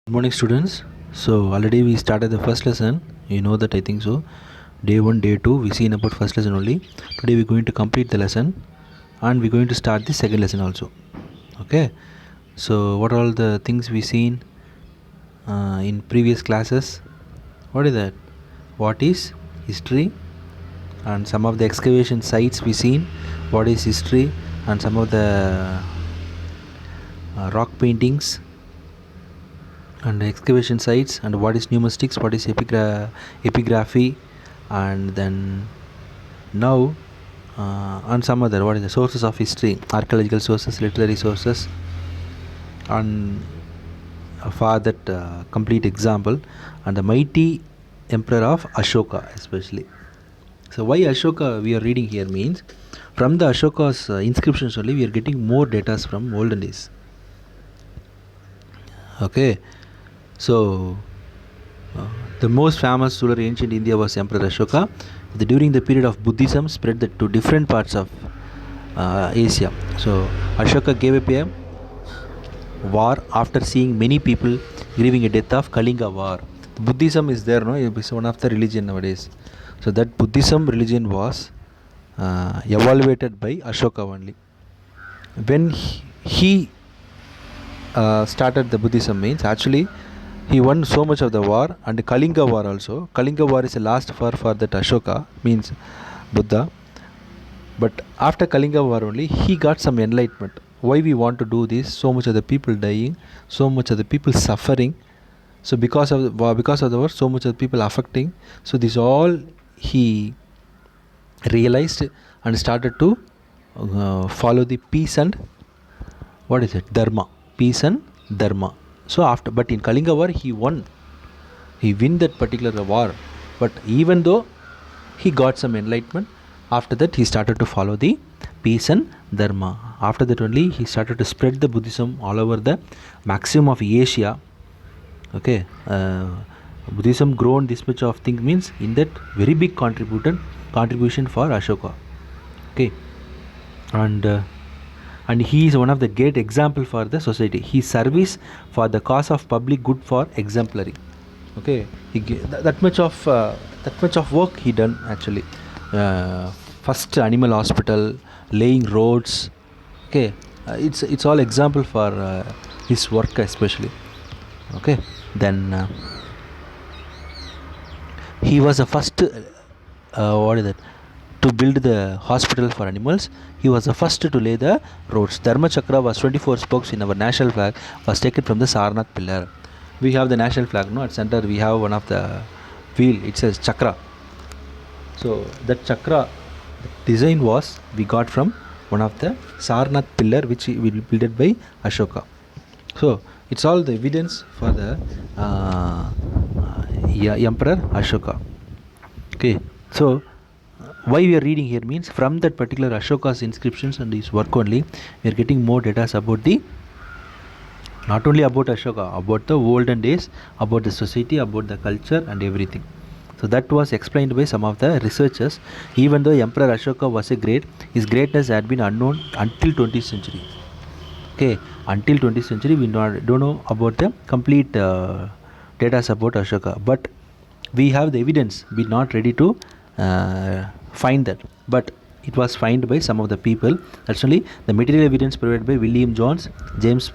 Good morning, students. So already we started the first lesson. You know that, I think so. Day 1, day 2, we seen about first lesson only. Today we're going to complete the lesson and we're going to start the second lesson also. Okay. So what are all the things we seen in previous classes? What is that? What is history? And some of the excavation sites we seen. What is history? And some of the rock paintings and excavation sites, and what is numismatics, what is epigraphy, and then now and some other, what is the sources of history, archaeological sources, literary sources, and for that complete example, and the mighty emperor of Ashoka especially. So why Ashoka we are reading here means, from the Ashoka's inscriptions only we are getting more data from olden days. Okay, so the most famous ruler in ancient India was Emperor Ashoka. During the period of Buddhism spread to different parts of Asia. So Ashoka gave up a war after seeing many people grieving a death of Kalinga war. Buddhism is there, no? It is one of the religion nowadays. So that Buddhism religion was evaluated by Ashoka only. When he started the Buddhism means, actually he won so much of the war, and Kalinga war also. Kalinga war is the last war for that Ashoka, means Buddha. But after Kalinga war only he got some enlightenment. Why we want to do this? So much of the people dying, so much of the people suffering. So because of the war, so much of the people affecting. So this all he realized and started to follow the peace and what is it, dharma, peace and dharma. So after, but in Kalinga war he win that particular war, but even though he got some enlightenment, after that he started to follow the peace and dharma. After that only he started to spread the Buddhism all over the maximum of Asia. Okay, Buddhism grown this much of thing means, in that very big contribution for Ashoka. Okay, and and he is one of the great example for the society. His service for the cause of public good for exemplary. Okay, that much of work he done actually. First animal hospital, laying roads. Okay, it's all example for his work especially. Okay, then he was the first what is that, to build the hospital for animals. He was the first to lay the roads. Dharma Chakra was 24 spokes in our national flag, was taken from the Sarnath pillar. We have the national flag, no? At center we have one of the wheel, it says chakra. So that chakra design was we got from one of the Sarnath pillar, which we built by Ashoka. So it's all the evidence for the Emperor Ashoka. Okay, so why we are reading here means, from that particular Ashoka's inscriptions and his work only we are getting more data about the, not only about Ashoka, about the olden days, about the society, about the culture and everything. So that was explained by some of the researchers. Even though Emperor Ashoka was a great, his greatness had been unknown until 20th century. Okay, until 20th century we don't know about the complete data about Ashoka, but we have the evidence. We're not ready to find that, but it was found by some of the people. Actually, the material evidence provided by William Jones, James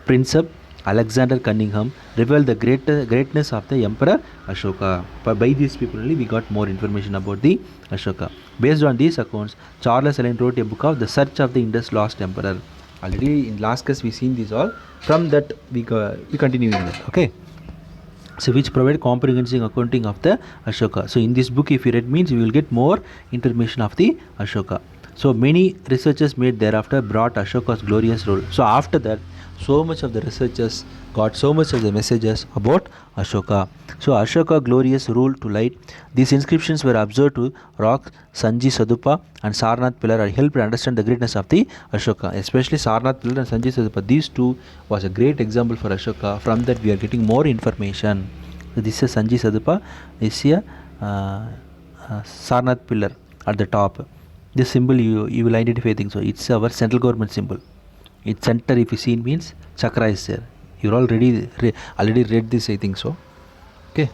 Prinsep, Alexander Cunningham revealed the greatness of the Emperor Ashoka. By these people only we got more information about the Ashoka. Based on these accounts, Charles Allen wrote a book of The Search of the Indus Lost Emperor. Already in last class we seen this all. From that we continuing that. Okay. So which provide comprehensive accounting of the Ashoka. So in this book, if you read means, you will get more information of the Ashoka. So many researchers made thereafter brought Ashoka's glorious role. So after that, so much of the researchers got so much of the messages about Ashoka. So Ashoka glorious rule to light. These inscriptions were observed to rock Sanji Sadupa and Sarnath pillar and helped understand the greatness of the Ashoka. Especially Sarnath pillar and Sanji Sadupa. These two was a great example for Ashoka. From that we are getting more information. So this is Sanji Sadupa. This is Sarnath pillar at the top. This symbol you will identify things. So it's our central government symbol. Its center, if you see, means chakra is there. You already read this, I think so. Okay.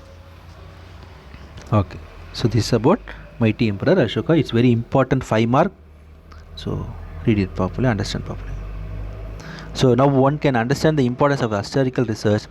Okay. So this is about mighty Emperor Ashoka. It's very important 5 mark. So read it properly, understand properly. So now one can understand the importance of historical research,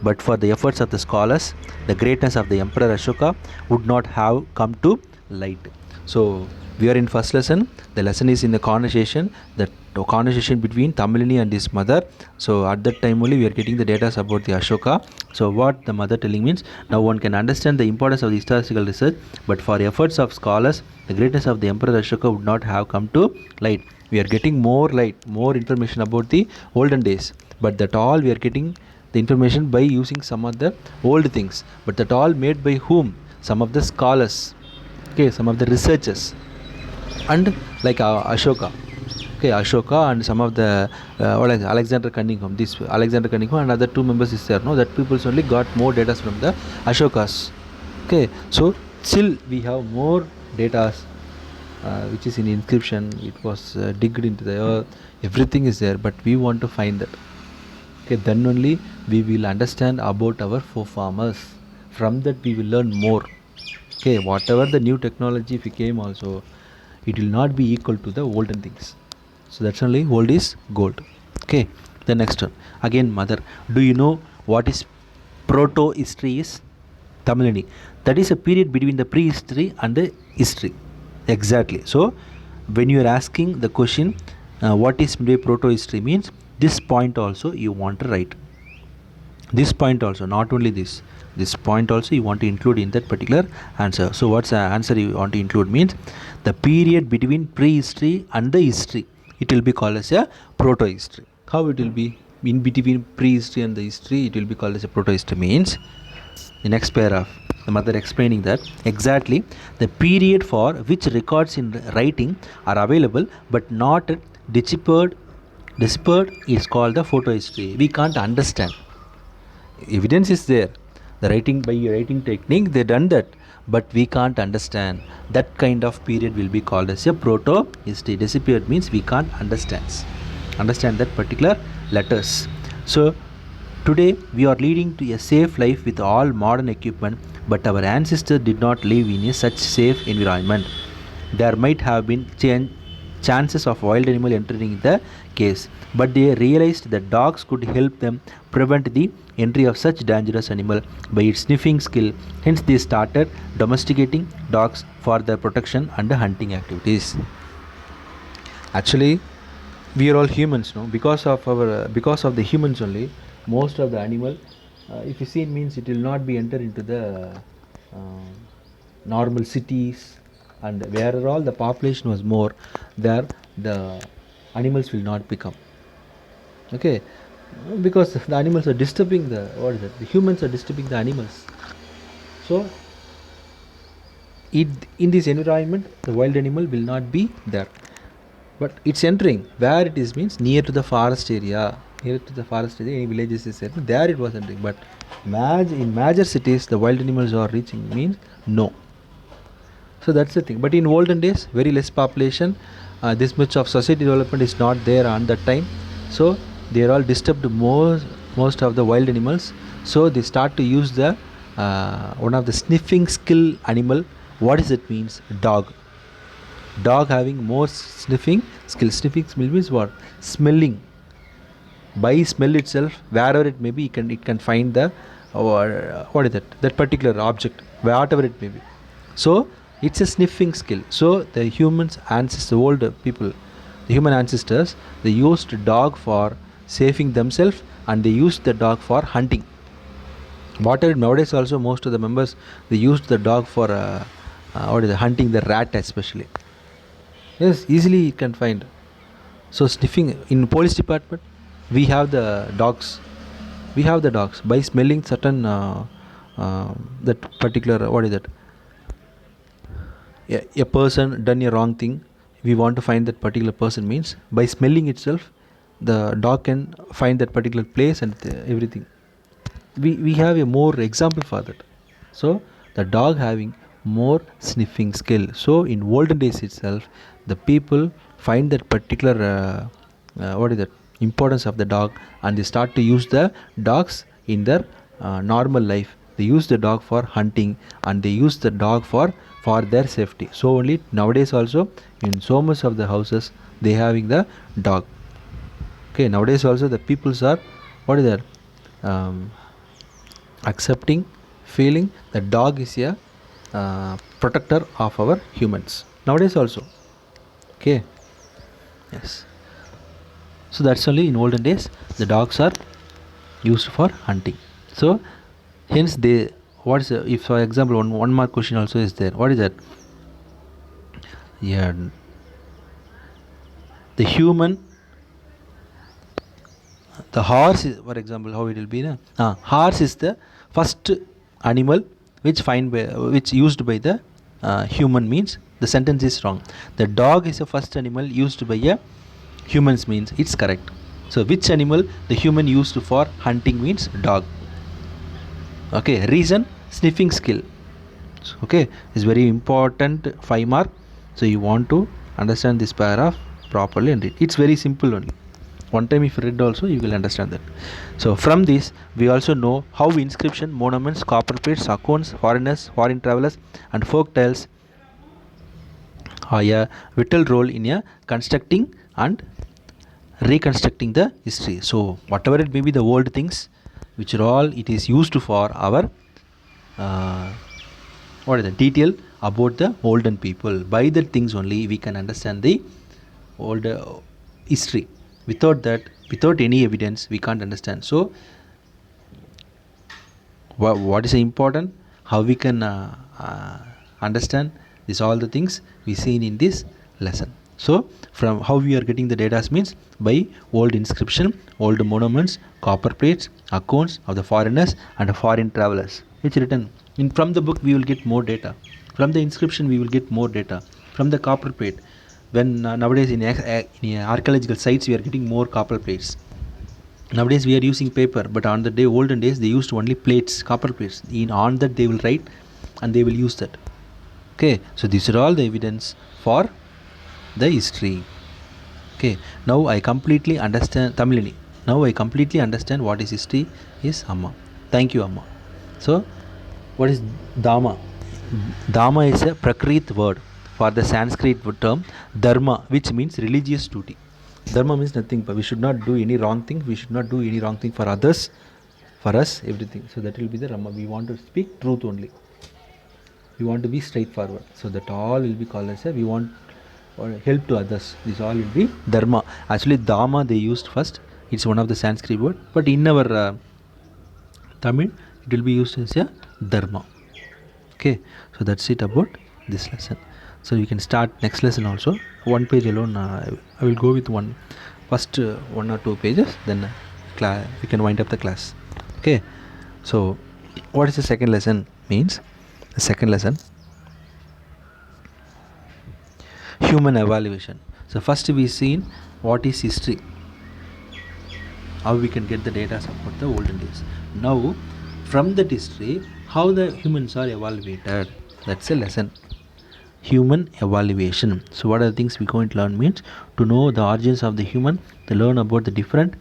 but for the efforts of the scholars, the greatness of the Emperor Ashoka would not have come to light. So we are in first lesson. The lesson is in the conversation, the conversation between Tamilini and his mother. So at that time only we are getting the data about the Ashoka. So what the mother telling means, now one can understand the importance of the historical research, but for efforts of scholars, the greatness of the Emperor Ashoka would not have come to light. We are getting more light, more information about the olden days, but that all we are getting the information by using some of the old things, but that all made by whom? Some of the scholars, okay, some of the researchers, and like Ashoka, okay, Ashoka and some of the Alexander Cunningham, this Alexander Cunningham and other 2 members is there, no, that people only got more data from the Ashokas. Okay, so still we have more data which is in inscription. It was digged into the earth, everything is there, but we want to find that. Okay, then only we will understand about our forefathers. From that we will learn more. Okay, whatever the new technology became also, it will not be equal to the olden things. So that's only old is gold. Okay, the next one again, mother. Do you know what is proto history is? Tamilini. That is a period between the prehistory and the history. Exactly. So when you are asking the question, what is proto history means, this point also you want to write. This point also, not only this point also you want to include in that particular answer. So what's the answer you want to include means, the period between prehistory and the history, it will be called as a proto history. How it will be? In between prehistory and the history, it will be called as a proto history means, the next paragraph, the mother explaining that exactly the period for which records in writing are available but not deciphered is called the photo history. We can't understand. Evidence is there. The writing, by writing technique they done that, but we can't understand. That kind of period will be called as a proto history. Disappeared means we can't understand that particular letters. So today we are leading to a safe life with all modern equipment, but our ancestors did not live in a such safe environment. There might have been chances of wild animal entering the case, but they realized that dogs could help them prevent the entry of such dangerous animal by its sniffing skill. Hence they started domesticating dogs for their protection and hunting activities. Actually, we are all humans, no, because of our because of the humans only, most of the animal, if you see, means it will not be enter into the uh, normal cities, and where all the population was more, there the animals will not become. Okay, because the animals are disturbing the, what is it, the humans are disturbing the animals. So in this environment the wild animal will not be there, but it's entering where it is means near to the forest area, any villages is there, there it was entering. But in major cities the wild animals are reaching means no. So that's the thing. But in olden days, very less population, this much of society development is not there on that time. So they are all disturbed most of the wild animals. So they start to use the one of the sniffing skill animal. What does it means? Dog. Dog having more sniffing skill. Sniffing skill means what? Smelling. By smell itself, wherever it may be, it can find the what is that particular object, whatever it may be. So it's a sniffing skill. So the humans ancestors, old people, the human ancestors, they used dog for saving themselves, and they used the dog for hunting. Whatever nowadays also, most of the members, they used the dog for what is it, hunting the rat especially. Yes, easily you can find. So sniffing in police department, we have the dogs. We have the dogs by smelling certain that particular, what is that? A person done a wrong thing. We want to find that particular person means by smelling itself, the dog can find that particular place and everything. We have a more example for that. So the dog having more sniffing skill. So in olden days itself, the people find that particular what is that, importance of the dog, and they start to use the dogs in their normal life. They use the dog for hunting, and they use the dog for their safety. So only nowadays also in so much of the houses they having the dog. Okay, nowadays also the peoples are, what is that, accepting, feeling the dog is a protector of our humans nowadays also. Okay, yes. So that's only in olden days the dogs are used for hunting. So hence they, what is if for example one more question also is there, what is that, yeah, the human, the horse is, for example, how it will be na? Horse is the first animal which find by, which used by the human, means the sentence is wrong. The dog is the first animal used by a humans, means it's correct. So which animal the human used for hunting means dog. Okay, reason, sniffing skill. Okay, is very important 5 mark. So you want to understand this paragraph properly and read. It's very simple only. One time if you read also you will understand that. So from this we also know how inscription, monuments, copper plates, accounts, foreigners, foreign travelers and folk tales are a vital role in a constructing and reconstructing the history. So whatever it may be the old things which are all it is used for our what is the detail about the olden people. By the things only we can understand the old history. Without that, without any evidence we can't understand. So what is important, how we can understand this, all the things we seen in this lesson. So from how we are getting the data means by old inscription, old monuments, copper plates, accounts of the foreigners and foreign travelers, which written in from the book we will get more data, from the inscription we will get more data, from the copper plate when nowadays in archaeological sites we are getting more copper plates. Nowadays we are using paper, but on the day olden days they used only plates, copper plates. In on that they will write and they will use that. Okay, so these are all the evidence for the history. Okay, now I completely understand Tamilini. Now I completely understand what is history is Amma. Thank you, Amma. So what is Dhamma? Dhamma is a Prakrit word for the Sanskrit term dharma, which means religious duty. Dharma means nothing, but we should not do any wrong thing. We should not do any wrong thing for others, for us, everything. So that will be the Dharma. We want to speak truth only. We want to be straightforward. So that all will be called as a, we want or help to others. This all will be Dharma. Actually, Dhamma they used first. It's one of the Sanskrit word, but in our Tamil it will be used as a Dharma. Okay, so that's it about this lesson. So you can start next lesson also. One page alone. I will go with one first 1 or 2 pages. Then we can wind up the class. Okay. So what is the second lesson means? The second lesson, human evaluation. So first we seen what is history, how we can get the data about the olden days. Now from that history, how the humans are evaluated. That's a lesson. Human evaluation. So what are the things we going to learn means to know the origins of the human, to learn about the different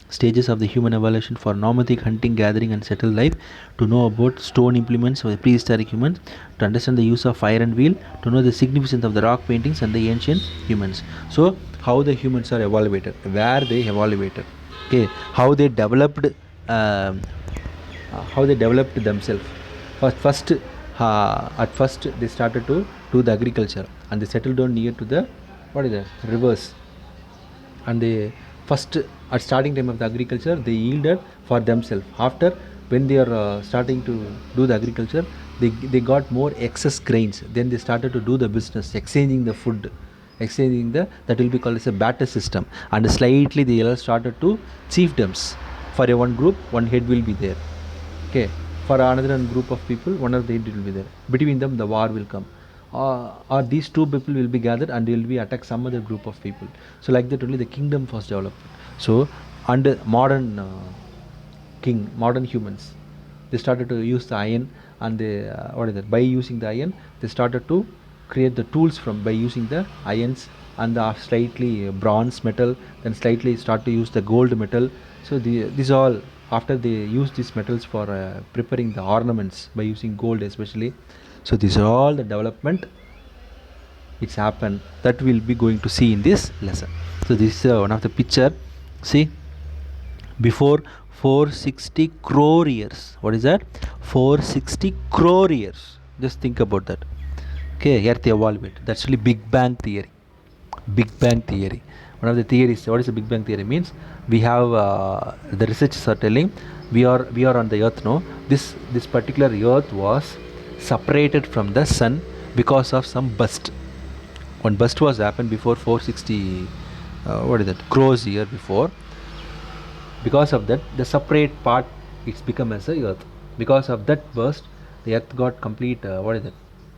stages of the human evolution for nomadic hunting, gathering and settled life, to know about stone implements of the prehistoric humans, to understand the use of fire and wheel, to know the significance of the rock paintings and the ancient humans. So how the humans are evaluated, where they evaluated, okay, how they developed themselves. At first they started to do the agriculture and they settled down near to the, what is that, rivers, and they first at starting time of the agriculture they yielded for themselves. After when they are starting to do the agriculture, they got more excess grains, then they started to do the business, exchanging the food, exchanging the, that will be called as a barter system, and slightly they all started to chiefdoms. For a one group one head will be there, okay, for another group of people one of the head will be there, between them the war will come, or these two people will be gathered and they will be attack some other group of people. So like that only the kingdom was developed. So under modern modern humans, they started to use the iron, and they what is that, by using the iron they started to create the tools from by using the irons and the slightly bronze metal, then slightly start to use the gold metal. So these all, after they use these metals for preparing the ornaments by using gold especially. So these are all the development it's happened that we'll be going to see in this lesson. So this is one of the picture. See, before 460 crore years, what is that? 460 crore years, just think about that. Okay, earth evolved. That's really Big Bang theory. Big Bang theory, one of the theories. What is the Big Bang theory means? We have the researchers are telling we are on the earth. No, this particular earth was separated from the sun because of some burst. One burst was happened before 460 what is that crores year before. Because of that, the separate part it's become as a earth. Because of that burst, the earth got complete what is that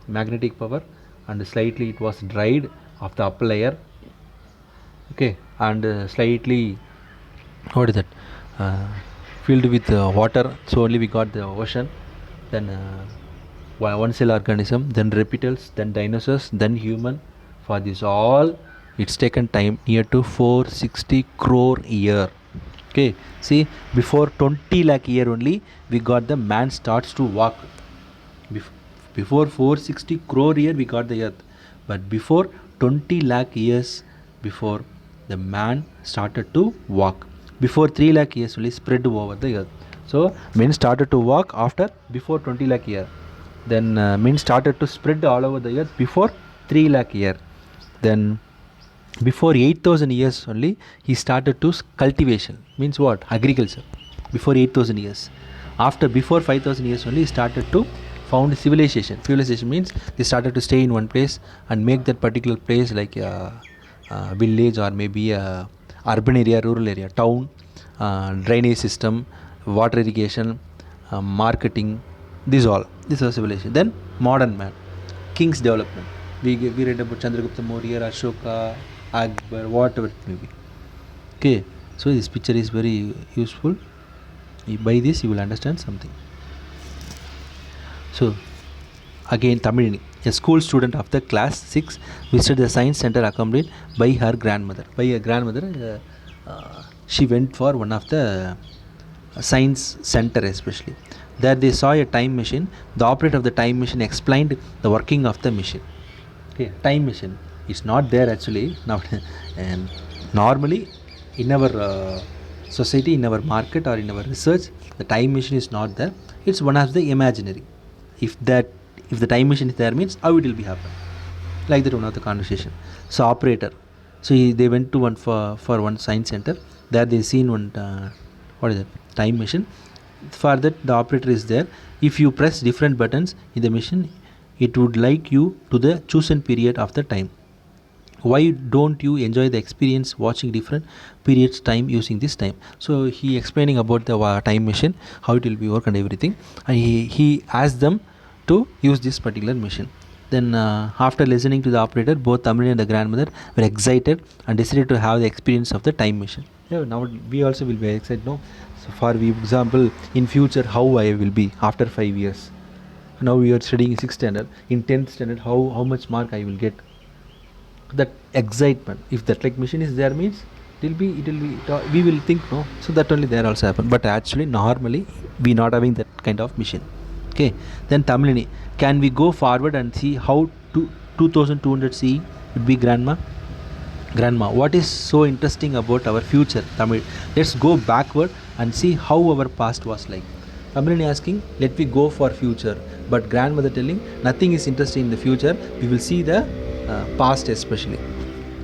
magnetic power, and slightly it was dried of the upper layer. Okay, and slightly what is that filled with water, so only we got the ocean. Then one cell organism, then reptiles, then dinosaurs, then human. For this all it's taken time near to 460 crore year. Okay, see, before 20 lakh year only we got the man starts to walk. Before 460 crore year we got the earth, but before 20 lakh years before, the man started to walk. Before 3 lakh years only spread over the earth. So men started to walk after before 20 lakh year. Then men started to spread all over the earth before 3 lakh year. Then before 8,000 years only he started to cultivation, means what, agriculture. Before 8,000 years, after before 5,000 years only he started to found civilization means they started to stay in one place and make that particular place like a village, or maybe a urban area, rural area, town, drainage system, water irrigation, marketing, this was civilization. Then modern man, king's development. We read about Chandragupta Maurya, Ashoka, Akbar, whatever it may be. Okay, so this picture is very useful. By this you will understand something. So again, Tamilini, a school student of the class 6, visited the science center accompanied by her grandmother. By her grandmother, she went for one of the science center especially. There they saw a time machine. The operator of the time machine explained the working of the machine. Okay, time machine is not there actually now. And normally in our society, in our market, or in our research, the time machine is not there. It's one of the imaginary. If the time machine is there means how it will be happen, like that one of the conversation. So operator, so they went to one for one science center. There they seen one what is it, time machine. For that the operator is there. If you press different buttons in the machine, it would like you to the chosen period of the time. Why don't you enjoy the experience watching different periods time using this time? So he explaining about the time machine, how it will be work and everything, and he asked them to use this particular machine. Then after listening to the operator, both Tamil and the grandmother were excited and decided to have the experience of the time machine. Yeah, now we also will be excited, no? So for example, in future how I will be after 5 years. Now we are studying 6th standard. In 10th standard, how much mark I will get? That excitement, if that like machine is there means it will be we will think, no, so that only there also happen, but actually normally we not having that kind of machine. Okay, then Tamilini, can we go forward and see how 2200 CE would be? Grandma, what is so interesting about our future? Tamil, let's go backward and see how our past was like. Tamilini asking, let me go for future, but grandmother telling nothing is interesting in the future, we will see the past especially.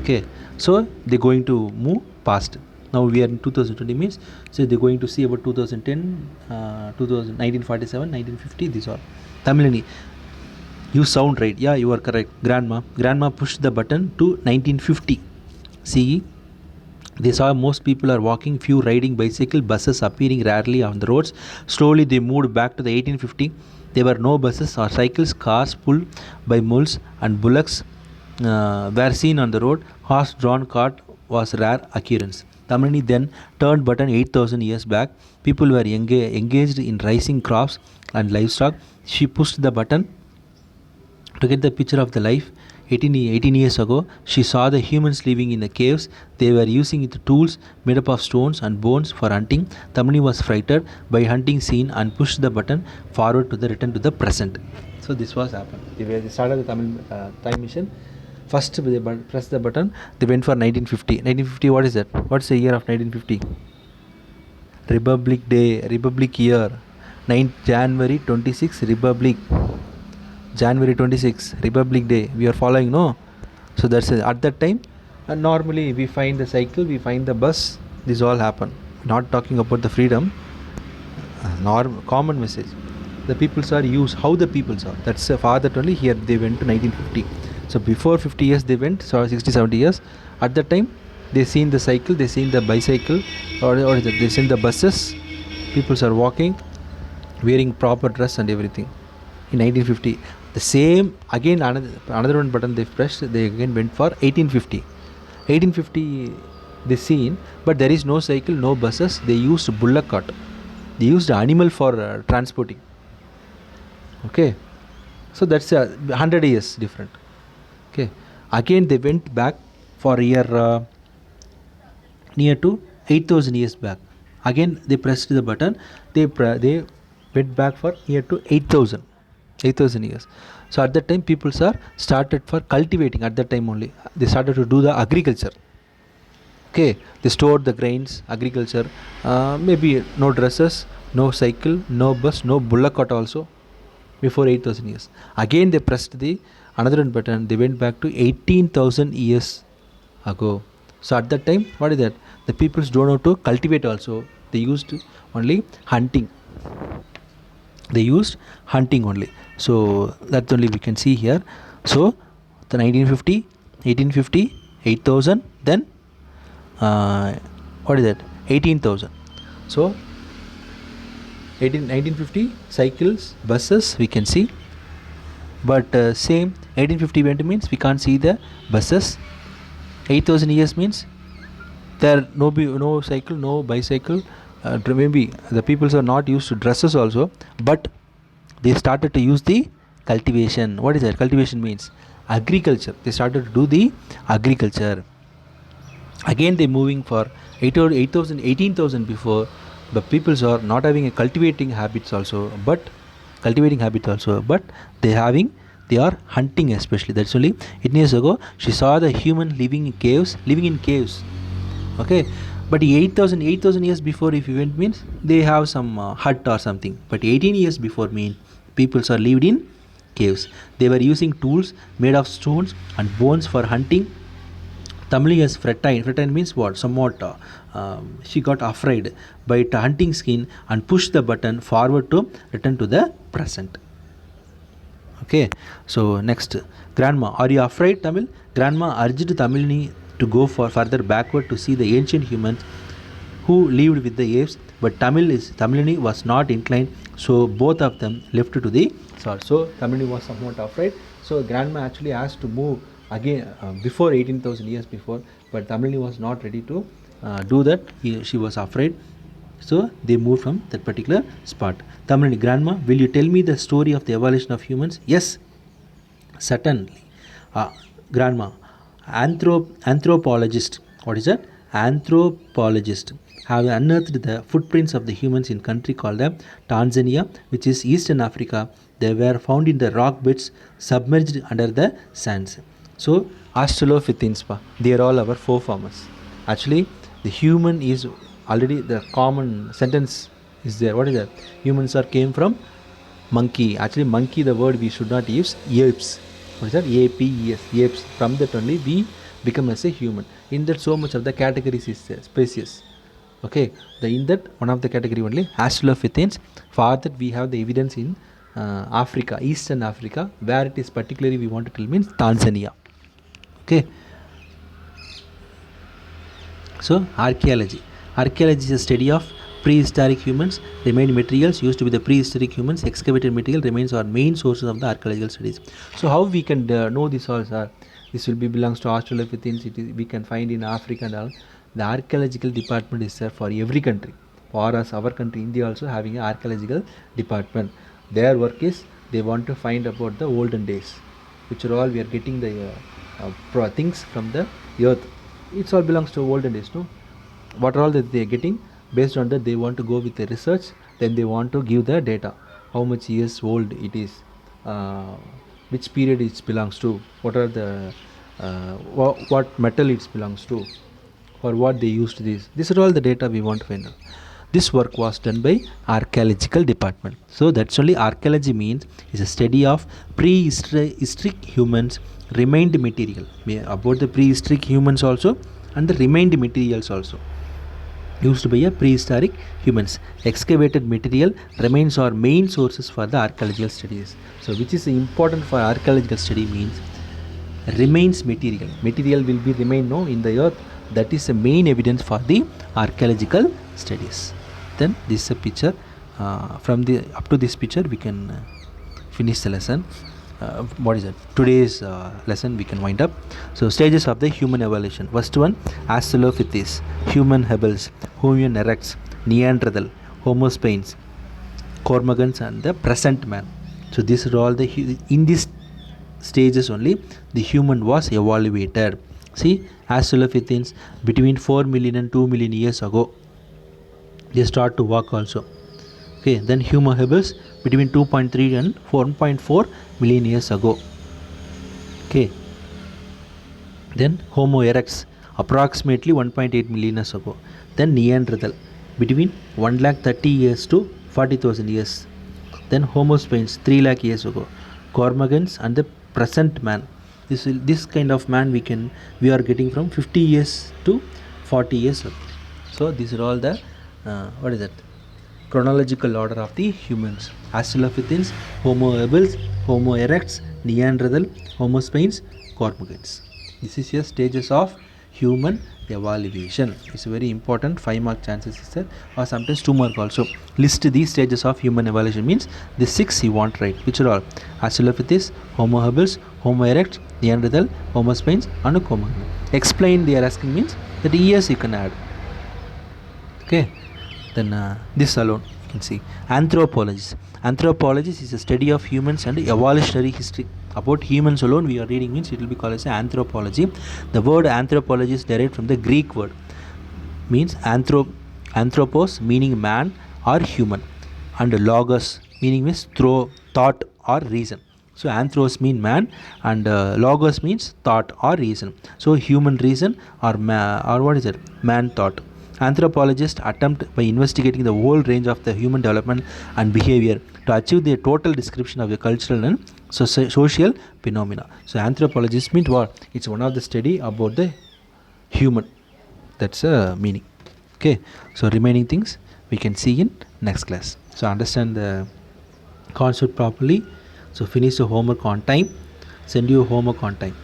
Okay, so they're going to move past. Now we are in 2020 means, so they're going to see about 2010, 1947, 1950, these are. Tamilini, you sound right. Yeah, you are correct. Grandma pushed the button to 1950 CE. They saw most people are walking, few riding bicycle, buses appearing rarely on the roads. Slowly they moved back to the 1850. There were no buses or cycles. Cars pulled by mules and bullocks were seen on the road. Horse-drawn cart was rare occurrence. Tamilini then turned button 8,000 years back. People were engaged in raising crops and livestock. She pushed the button to get the picture of the life 18 years ago, she saw the humans living in the caves. They were using the tools made up of stones and bones for hunting. Tamini was frightened by hunting scene and pushed the button forward to the return to the present. So this was happened. They started the Tamil time mission. First they pressed the button. They went for 1950. 1950. What is that? What's the year of 1950? Republic Day. Republic year. 9th January 26. Republic. January 26, Republic Day. We are following, no? So that's it. At that time, normally we find the cycle, we find the bus. This all happen. Not talking about the freedom. Common message. The peoples are used. How the peoples are. That's for that only. Here they went to 1950. So before 50 years they went. So 60, 70 years. At that time, they seen the cycle. They seen the bicycle, or they seen the buses. Peoples are walking, wearing proper dress and everything. In 1950. The same again, another one button they pressed, they again went for 1850. 1850 they seen, but there is no cycle, no buses. They used bullock cart. They used animal for transporting. Okay, so that's 100 years different. Okay, again they went back for a year near to 8,000 years back. Again they pressed the button. They went back for year to 8,000 years. So at that time people are started for cultivating. At that time only they started to do the agriculture. Okay, they stored the grains, agriculture. Maybe no dresses, no cycle, no bus, no bullock cart also. Before 8,000 years, again they pressed the another one button. They went back to 18,000 years ago. So at that time, what is that? The peoples don't know to cultivate also. They used only hunting. They used hunting only. So that's only we can see here. So the 1950, 1850, 8,000, then what is that? 18,000. So 1950 cycles, buses we can see, but same 1850 went means we can't see the buses. 8,000 years means there no cycle, no bicycle. Maybe the peoples are not used to dresses also, but they started to use the cultivation. What is that? Cultivation means agriculture. They started to do the agriculture. Again they moving for 8,000, 18,000 before. The peoples are not having a cultivating habits also, but they are hunting especially. That's only 18 years ago she saw the human living in caves. Okay, but 8,000 years before, if you went means they have some hut or something, but 18 years before mean peoples are lived in caves. They were using tools made of stones and bones for hunting. Tamili is fretine means what? Somewhat she got afraid by hunting skin and pushed the button forward to return to the present. Okay, so next, grandma, are you afraid, Tamil? Grandma urged Tamilini to go further backward to see the ancient humans who lived with the apes, but Tamilini was not inclined, so both of them left to the source. So Tamilini was somewhat afraid. So grandma actually asked to move again before 18,000 years before, but Tamilini was not ready to do that. She was afraid. So they moved from that particular spot. Tamilini, grandma, will you tell me the story of the evolution of humans? Yes, certainly. Grandma, anthropologist. What is that? Anthropologist have unearthed the footprints of the humans in country called Tanzania, which is Eastern Africa. They were found in the rock beds submerged under the sands. So Australopithecines, they are all our forefathers. Actually, the human is already the common sentence is there. What is that? Humans came from monkey. Actually, monkey, the word we should not use. Apes. What is that? APES. Apes. From that only we become as a human. In that, so much of the categories is there, species. Okay, in that one of the category only Australopithecines. For that we have the evidence in Africa, Eastern Africa, where it is particularly we want to tell means Tanzania. Okay. So archaeology is a study of prehistoric humans. Remained materials used to be the prehistoric humans. Excavated material remains our main sources of the archaeological studies. So how we can know this all, sir? This will be belongs to Australopithecines. We can find in Africa and all. The archaeological department is there for every country. For us, our country, India, also having an archaeological department. Their work is they want to find about the olden days. which are all we are getting the things from the earth. It's all belongs to olden days, no? What all that they are getting, based on that they want to go with the research, then they want to give the data, how much years old it is, uh, which period it belongs to, what are the what metal it belongs to, for what they used this. These are all the data we want to find out. This work was done by archaeological department. So that's only archaeology means is a study of prehistoric humans remained material, about the prehistoric humans also and the remained materials also used by a prehistoric humans. Excavated material remains are main sources for the archaeological studies. So which is important for archaeological study means remains material. Material will be remain no in the earth. That is the main evidence for the archaeological studies. Then this is a picture. From the up to this picture we can finish the lesson. What is it? Today's lesson we can wind up. So stages of the human evolution. First one, Australopithecus, Human Hebels, Homo erectus, Neanderthal, Homo sapiens, Cormorgans, and the present man. So these are all the in these stages only the human was evaluated. See, Australopithecus between 4 million and 2 million years ago they start to walk also. Okay, then Homo habilis between 2.3 and 4.4 million years ago. Okay, then Homo erectus approximately 1.8 million years ago. Then Neanderthal between 1 lakh 30 years to 40,000 years. Then Homo sapiens 3 lakh years ago. Cormorgans and the present man. This kind of man we are getting from 50 years to 40 years ago. So these are all the what is that? Chronological order of the humans. Australopithecus, Homo habilis, Homo erectus, Neanderthal, Homo sapiens, Cormorgans. This is your stages of human evaluation. It's very important. 5 mark chances is there, or sometimes 2 mark also. List these stages of human evaluation means the 6 you want right. Which are all? Australopithecus, Homo habilis, Homo erectus, Neanderthal, Homo sapiens, and Cormorgan. Explain they are asking means that years you can add. Okay. Then this alone you can see. Anthropology is a study of humans and evolutionary history. About humans alone we are reading means it will be called as anthropology. The word anthropology is derived from the Greek word means anthropos meaning man or human, and logos meaning means thought or reason. So anthros mean man, and logos means thought or reason. So human reason or what is it? Man thought. Anthropologists attempt by investigating the whole range of the human development and behavior to achieve the total description of the cultural and social phenomena. So anthropologists means what? It's one of the study about the human. That's a meaning. Okay. So remaining things we can see in next class. So understand the concept properly. So finish the homework on time. Send you homework on time.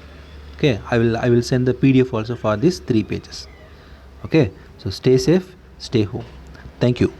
Okay. I will send the PDF also for these 3 pages. Okay. So stay safe, stay home. Thank you.